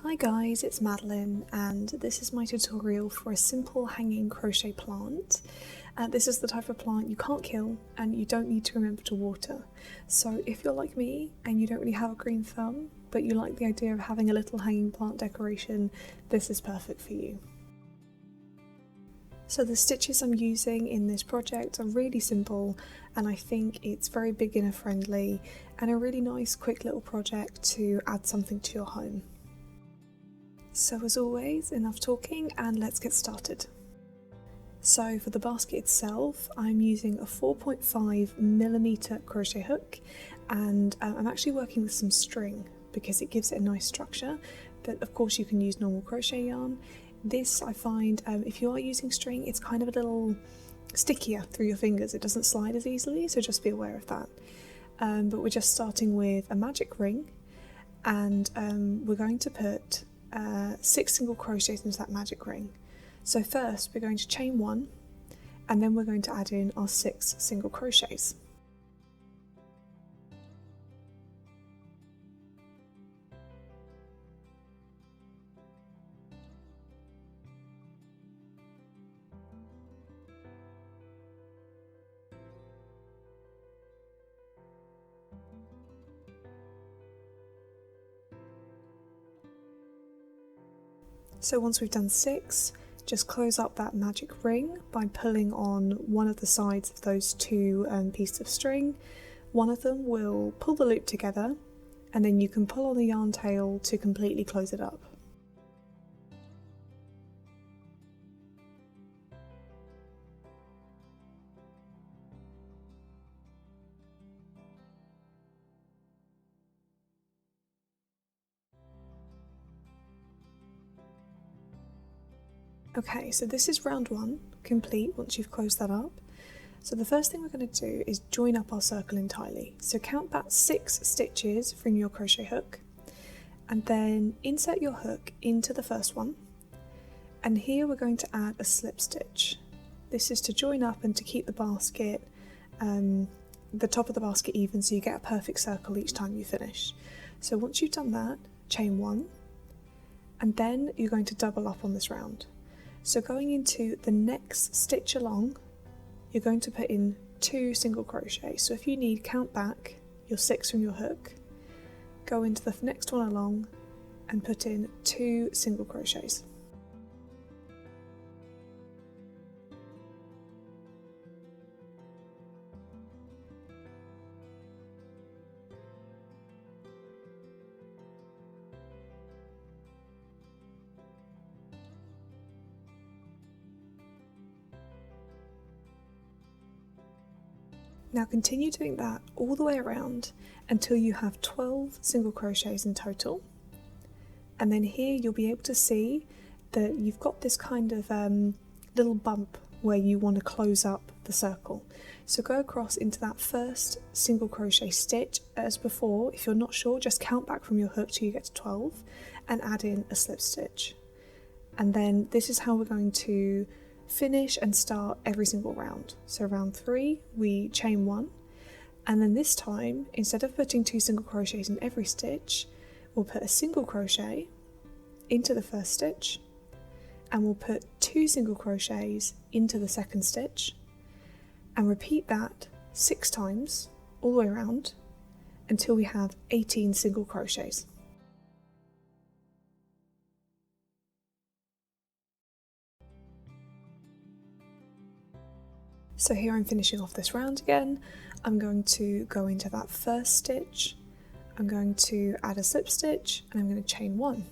Hi guys, it's Madeline and this is my tutorial for a simple hanging crochet plant. This is the type of plant you can't kill and you don't need to remember to water. So if you're like me and you don't really have a green thumb, but you like the idea of having a little hanging plant decoration, this is perfect for you. So the stitches I'm using in this project are really simple, and I think it's very beginner friendly and a really nice quick little project to add something to your home. So as always, enough talking and let's get started. So for the basket itself, I'm using a 4.5mm crochet hook, and I'm actually working with some string because it gives it a nice structure, but of course you can use normal crochet yarn. This I find, if you are using string, it's kind of a little stickier through your fingers, it doesn't slide as easily, so just be aware of that. But we're just starting with a magic ring, and we're going to put 6 single crochets into that magic ring. So first we're going to chain 1 and then we're going to add in our 6 single crochets. So once we've done 6, just close up that magic ring by pulling on one of the sides of those 2 pieces of string. One of them will pull the loop together, and then you can pull on the yarn tail to completely close it up. Okay, so this is round 1 complete once you've closed that up. So the first thing we're going to do is join up our circle entirely. So count back 6 stitches from your crochet hook, and then insert your hook into the first one, and here we're going to add a slip stitch. This is to join up and to keep the basket, the top of the basket even, so you get a perfect circle each time you finish. So once you've done that, chain 1, and then you're going to double up on this round. So going into the next stitch along, you're going to put in 2 single crochets. So if you need, count back your 6 from your hook, go into the next one along and put in 2 single crochets. Now continue doing that all the way around until you have 12 single crochets in total, and then here you'll be able to see that you've got this kind of little bump where you want to close up the circle. So go across into that first single crochet stitch as before. If you're not sure, just count back from your hook till you get to 12 and add in a slip stitch. And then this is how we're going to finish and start every single round. So round 3 we chain 1, and then this time instead of putting 2 single crochets in every stitch, we'll put a single crochet into the first stitch, and we'll put 2 single crochets into the second stitch, and repeat that 6 times all the way around until we have 18 single crochets. So here I'm finishing off this round again. I'm going to go into that first stitch, I'm going to add a slip stitch, and I'm going to chain 1.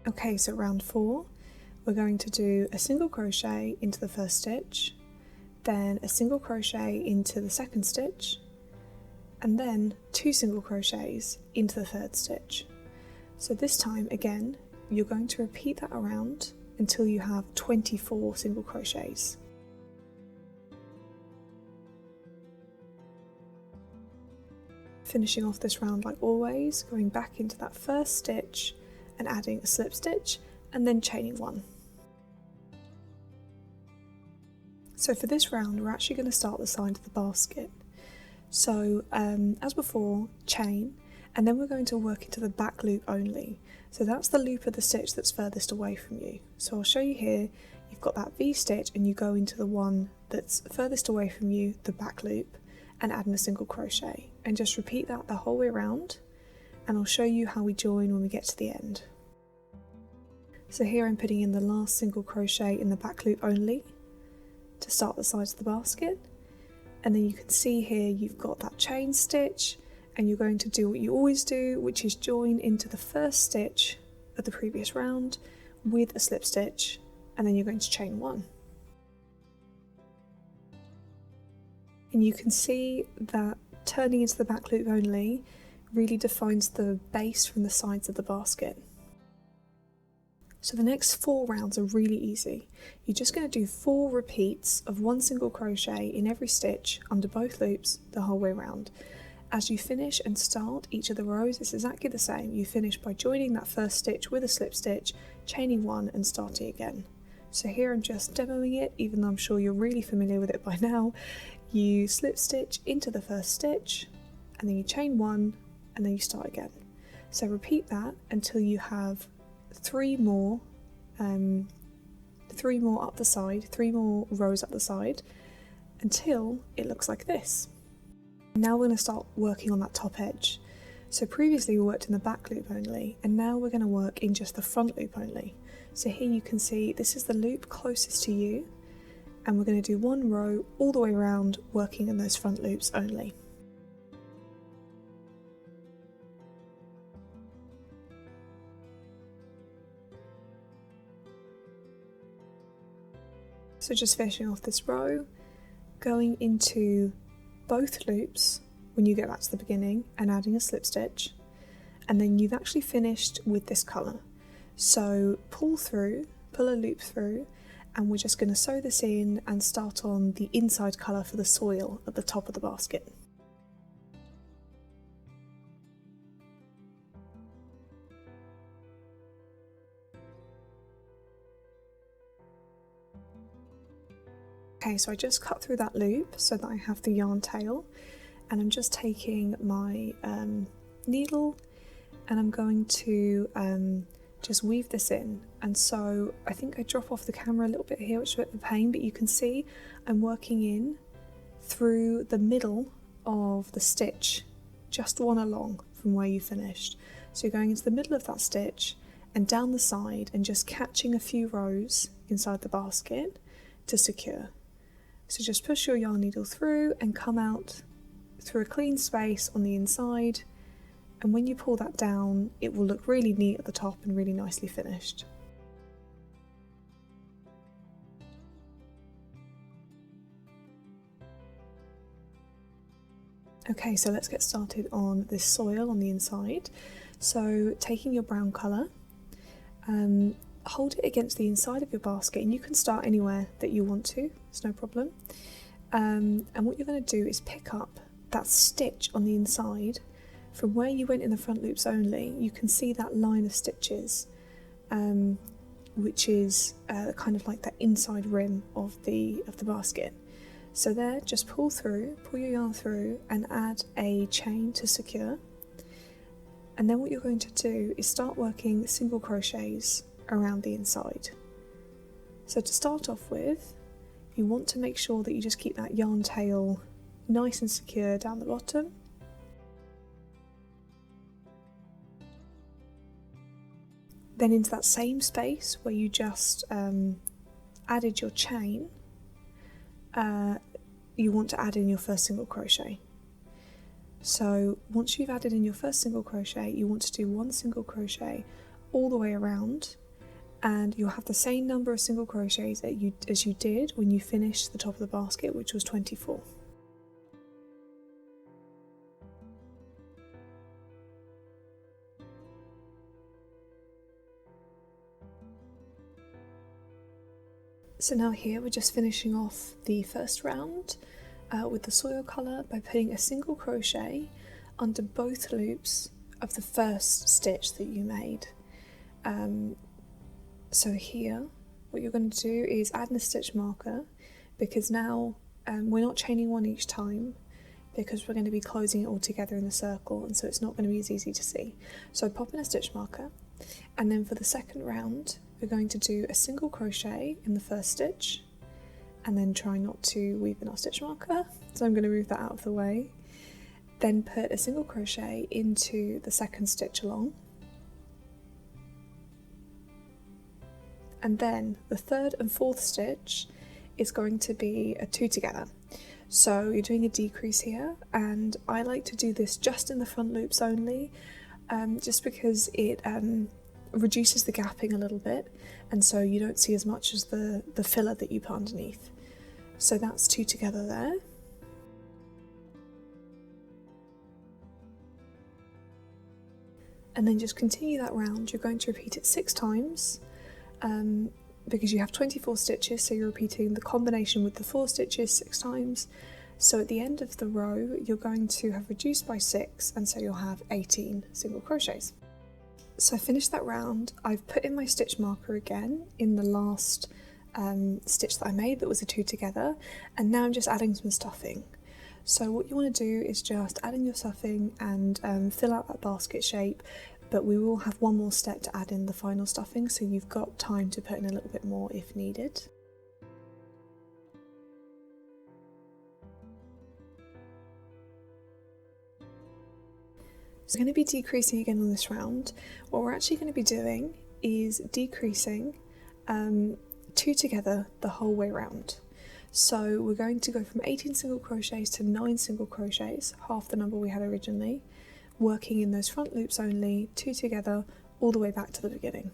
Okay, so round 4, we're going to do a single crochet into the first stitch, then a single crochet into the second stitch, and then 2 single crochets into the third stitch. So this time again you're going to repeat that around until you have 24 single crochets. Finishing off this round like always, going back into that first stitch and adding a slip stitch and then chaining one. So for this round we're actually going to start the side of the basket. So as before, chain, and then we're going to work into the back loop only. So that's the loop of the stitch that's furthest away from you. So I'll show you here, you've got that V stitch and you go into the one that's furthest away from you, the back loop, and add in a single crochet. And just repeat that the whole way around, and I'll show you how we join when we get to the end. So here I'm putting in the last single crochet in the back loop only to start the sides of the basket. And then you can see here you've got that chain stitch, and you're going to do what you always do, which is join into the first stitch of the previous round with a slip stitch, and then you're going to chain one. And you can see that turning into the back loop only really defines the base from the sides of the basket. So the next 4 rounds are really easy. You're just going to do 4 repeats of 1 single crochet in every stitch under both loops the whole way around. As you finish and start each of the rows, it's exactly the same. You finish by joining that first stitch with a slip stitch, chaining one and starting again. So here I'm just demoing it, even though I'm sure you're really familiar with it by now. You slip stitch into the first stitch, and then you chain one, and then you start again. So repeat that until you have 3 more up the side, 3 more rows up the side, until it looks like this. Now we're going to start working on that top edge. So previously we worked in the back loop only, and now we're going to work in just the front loop only. So here you can see this is the loop closest to you, and we're going to do 1 row all the way around working in those front loops only. So just finishing off this row, going into both loops when you get back to the beginning and adding a slip stitch, and then you've actually finished with this colour. So pull a loop through, and we're just going to sew this in and start on the inside colour for the soil at the top of the basket. Okay, so I just cut through that loop so that I have the yarn tail, and I'm just taking my needle and I'm going to just weave this in. And so I think I drop off the camera a little bit here, which is a bit of a pain, but you can see I'm working in through the middle of the stitch, just one along from where you finished. So you're going into the middle of that stitch and down the side and just catching a few rows inside the basket to secure. So just push your yarn needle through and come out through a clean space on the inside, and when you pull that down it will look really neat at the top and really nicely finished. Okay, so let's get started on this soil on the inside. So taking your brown colour, hold it against the inside of your basket, and you can start anywhere that you want to, it's no problem. And what you're going to do is pick up that stitch on the inside from where you went in the front loops only. You can see that line of stitches, which is kind of like that inside rim of the basket. So there, just pull your yarn through and add a chain to secure. And then what you're going to do is start working single crochets around the inside. So to start off with, you want to make sure that you just keep that yarn tail nice and secure down the bottom. Then into that same space where you just added your chain, you want to add in your first single crochet. So once you've added in your first single crochet, you want to do 1 single crochet all the way around, and you'll have the same number of single crochets as you did when you finished the top of the basket, which was 24. So now here we're just finishing off the first round with the soil colour by putting a single crochet under both loops of the first stitch that you made. So here, what you're going to do is add in a stitch marker, because now we're not chaining one each time, because we're going to be closing it all together in the circle, and so it's not going to be as easy to see. So pop in a stitch marker, and then for the second round we're going to do a single crochet in the first stitch, and then try not to weave in our stitch marker, so I'm going to move that out of the way. Then put a single crochet into the second stitch along, and then the third and fourth stitch is going to be a 2 together. So you're doing a decrease here, and I like to do this just in the front loops only, just because it reduces the gapping a little bit, and so you don't see as much as the filler that you put underneath. So that's 2 together there. And then just continue that round. You're going to repeat it 6 times, because you have 24 stitches, so you're repeating the combination with the 4 stitches 6 times. So at the end of the row you're going to have reduced by 6, and so you'll have 18 single crochets. So I finished that round. I've put in my stitch marker again in the last stitch that I made that was a 2 together, and now I'm just adding some stuffing. So what you want to do is just add in your stuffing and fill out that basket shape, but we will have one more step to add in the final stuffing, so you've got time to put in a little bit more if needed. So we're going to be decreasing again on this round. What we're actually going to be doing is decreasing 2 together the whole way round. So we're going to go from 18 single crochets to 9 single crochets, half the number we had originally, working in those front loops only, 2 together, all the way back to the beginning.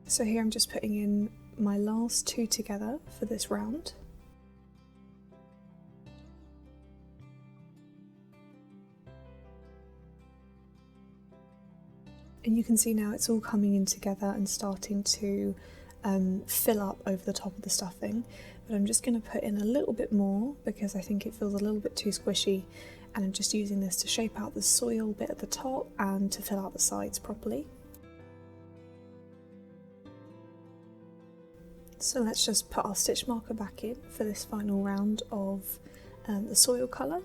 So here I'm just putting in my last 2 together for this round. And you can see now it's all coming in together and starting to fill up over the top of the stuffing, but I'm just going to put in a little bit more because I think it feels a little bit too squishy, and I'm just using this to shape out the soil bit at the top and to fill out the sides properly. So let's just put our stitch marker back in for this final round of the soil colour.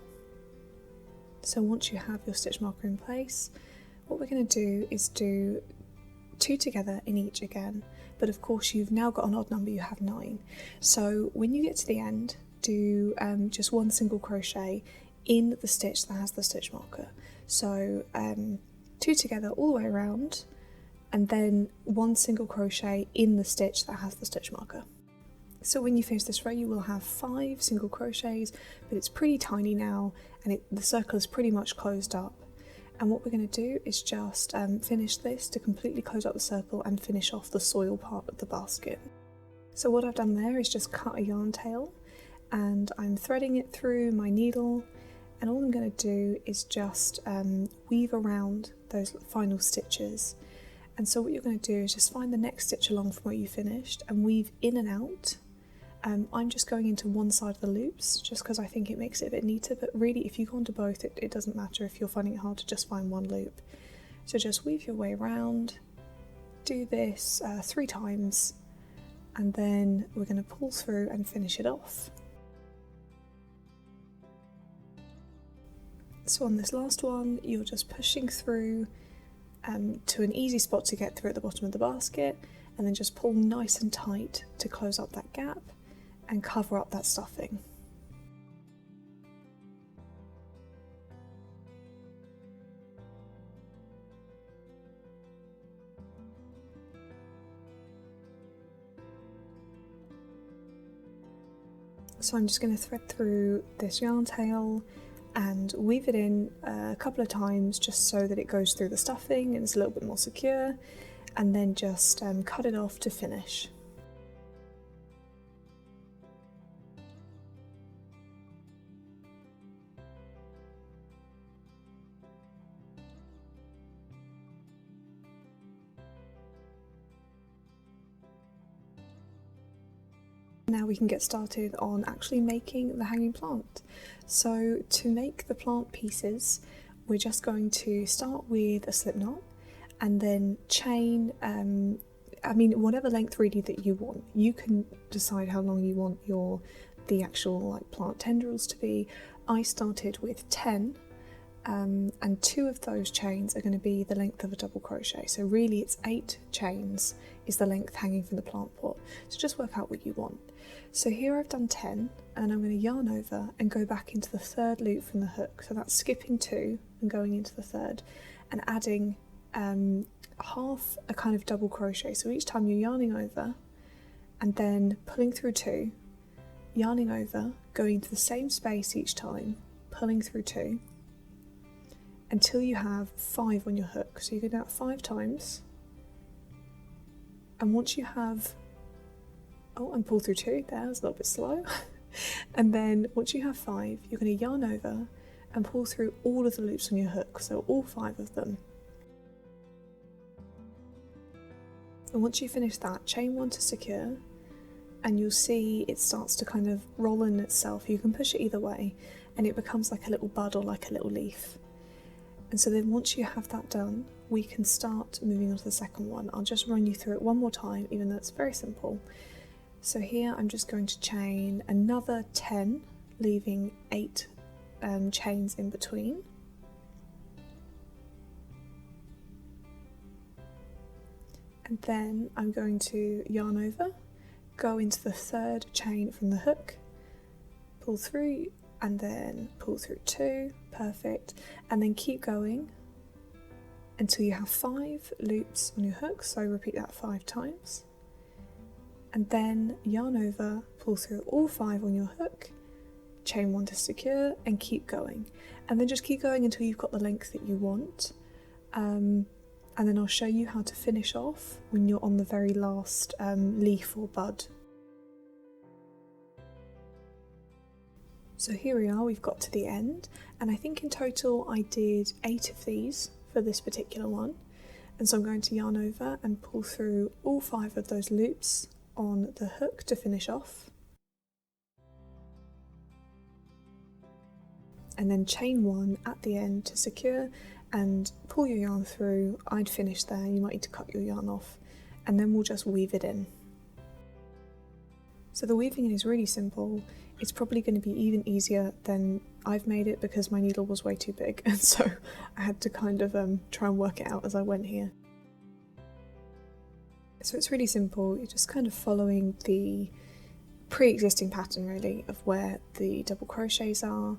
So once you have your stitch marker in place, what we're going to do is do 2 together in each again, but of course you've now got an odd number, you have 9. So when you get to the end, do just 1 single crochet in the stitch that has the stitch marker. So 2 together all the way around, and then 1 single crochet in the stitch that has the stitch marker. So when you finish this row you will have 5 single crochets, but it's pretty tiny now, and the circle is pretty much closed up. And what we're going to do is just finish this to completely close up the circle and finish off the soil part of the basket. So what I've done there is just cut a yarn tail, and I'm threading it through my needle, and all I'm going to do is just weave around those final stitches. And so what you're going to do is just find the next stitch along from where you finished and weave in and out. I'm just going into one side of the loops just because I think it makes it a bit neater, but really if you go onto both it doesn't matter if you're finding it hard to just find one loop. So just weave your way around, do this 3 times, and then we're going to pull through and finish it off. So on this last one you're just pushing through to an easy spot to get through at the bottom of the basket, and then just pull nice and tight to close up that gap and cover up that stuffing. So I'm just going to thread through this yarn tail and weave it in a couple of times just so that it goes through the stuffing and it's a little bit more secure, and then just cut it off to finish. Now we can get started on actually making the hanging plant. So to make the plant pieces, we're just going to start with a slip knot and then chain, whatever length really that you want. You can decide how long you want the actual like plant tendrils to be. I started with 10, and 2 of those chains are going to be the length of a double crochet. So really it's 8 chains is the length hanging from the plant pot. So just work out what you want. So here I've done 10, and I'm going to yarn over and go back into the 3rd loop from the hook. So that's skipping 2 and going into the 3rd and adding half a kind of double crochet. So each time you're yarning over and then pulling through 2, yarning over, going into the same space each time, pulling through 2 until you have 5 on your hook. So you go down 5 times, and once you have, and pull through 2, there, I was a little bit slow. And then once you have 5, you're going to yarn over and pull through all of the loops on your hook, so all 5 of them. And once you finish that, chain 1 to secure, and you'll see it starts to kind of roll in itself. You can push it either way, and it becomes like a little bud or like a little leaf. And so then once you have that done, we can start moving on to the second one. I'll just run you through it one more time, even though it's very simple. So here I'm just going to chain another 10, leaving 8 chains in between. And then I'm going to yarn over, go into the 3rd chain from the hook, pull through, and then pull through 2, perfect, and then keep going until you have 5 loops on your hook, so repeat that 5 times, and then yarn over, pull through all 5 on your hook, chain 1 to secure, and keep going, and then just keep going until you've got the length that you want, and then I'll show you how to finish off when you're on the very last leaf or bud. So here we are, we've got to the end, and I think in total I did 8 of these for this particular one. And so I'm going to yarn over and pull through all 5 of those loops on the hook to finish off. And then chain 1 at the end to secure and pull your yarn through. I'd finish there, you might need to cut your yarn off, and then we'll just weave it in. So the weaving in is really simple. It's probably going to be even easier than I've made it because my needle was way too big, and so I had to kind of try and work it out as I went here. So it's really simple, you're just kind of following the pre-existing pattern really of where the double crochets are,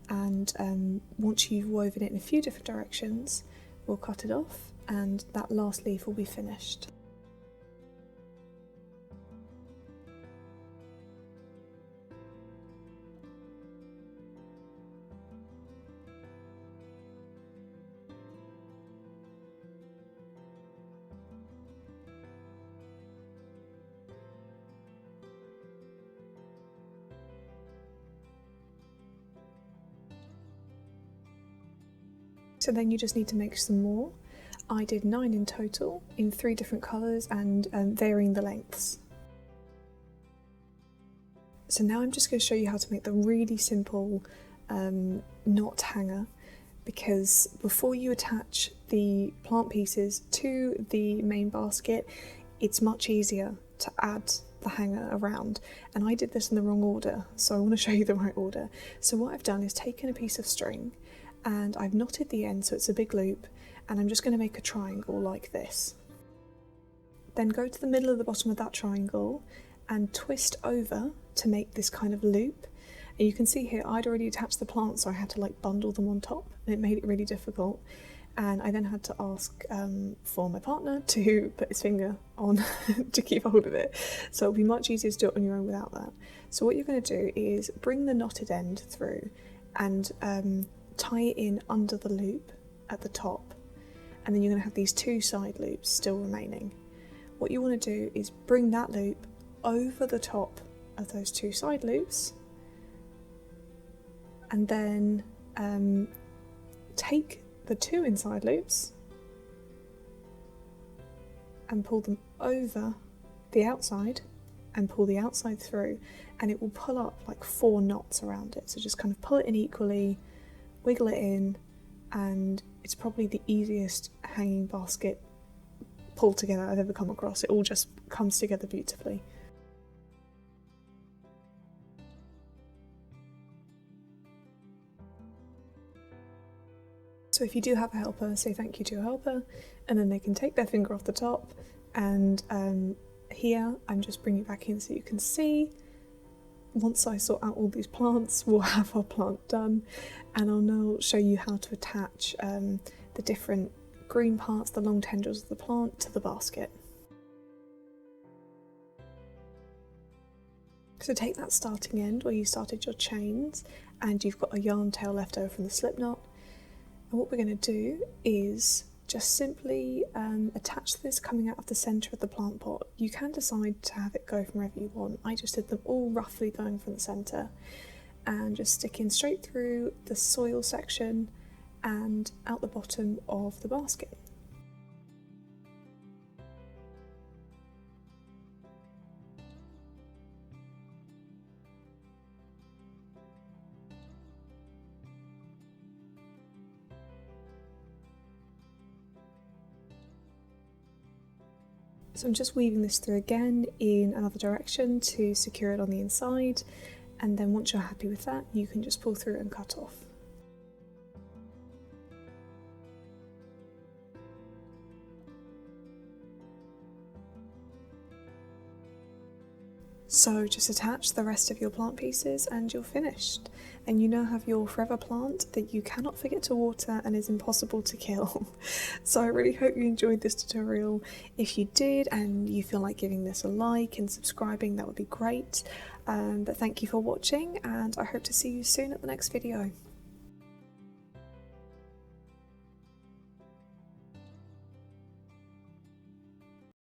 and once you've woven it in a few different directions, we'll cut it off and that last leaf will be finished. So then you just need to make some more. I did 9 in total in 3 different colours and varying the lengths. So now I'm just going to show you how to make the really simple knot hanger, because before you attach the plant pieces to the main basket, it's much easier to add the hanger around, and I did this in the wrong order, so I want to show you the right order. So what I've done is taken a piece of string and I've knotted the end so it's a big loop, and I'm just going to make a triangle like this. Then go to the middle of the bottom of that triangle and twist over to make this kind of loop. And you can see here I'd already attached the plants, so I had to like bundle them on top, and it made it really difficult. And I then had to ask for my partner to put his finger on to keep hold of it. So it'll be much easier to do it on your own without that. So what you're going to do is bring the knotted end through and tie it in under the loop at the top, and then you're going to have these 2 side loops still remaining. What you want to do is bring that loop over the top of those 2 side loops, and then take the 2 inside loops and pull them over the outside and pull the outside through, and it will pull up like 4 knots around it. So just kind of pull it in equally, wiggle it in, and it's probably the easiest hanging basket pulled together I've ever come across. It all just comes together beautifully. So if you do have a helper, say thank you to your helper, and then they can take their finger off the top, and here I'm just bringing it back in so you can see. Once I sort out all these plants, we'll have our plant done, and I'll now show you how to attach the different green parts, the long tendrils of the plant, to the basket. So take that starting end where you started your chains, and you've got a yarn tail left over from the slip knot. And what we're going to do is just simply attach this coming out of the centre of the plant pot. You can decide to have it go from wherever you want. I just did them all roughly going from the centre, and just sticking straight through the soil section and out the bottom of the basket. So I'm just weaving this through again in another direction to secure it on the inside, and then once you're happy with that, you can just pull through and cut off. So just attach the rest of your plant pieces and you're finished. And you now have your forever plant that you cannot forget to water and is impossible to kill. So I really hope you enjoyed this tutorial. If you did and you feel like giving this a like and subscribing, that would be great. But thank you for watching, and I hope to see you soon at the next video.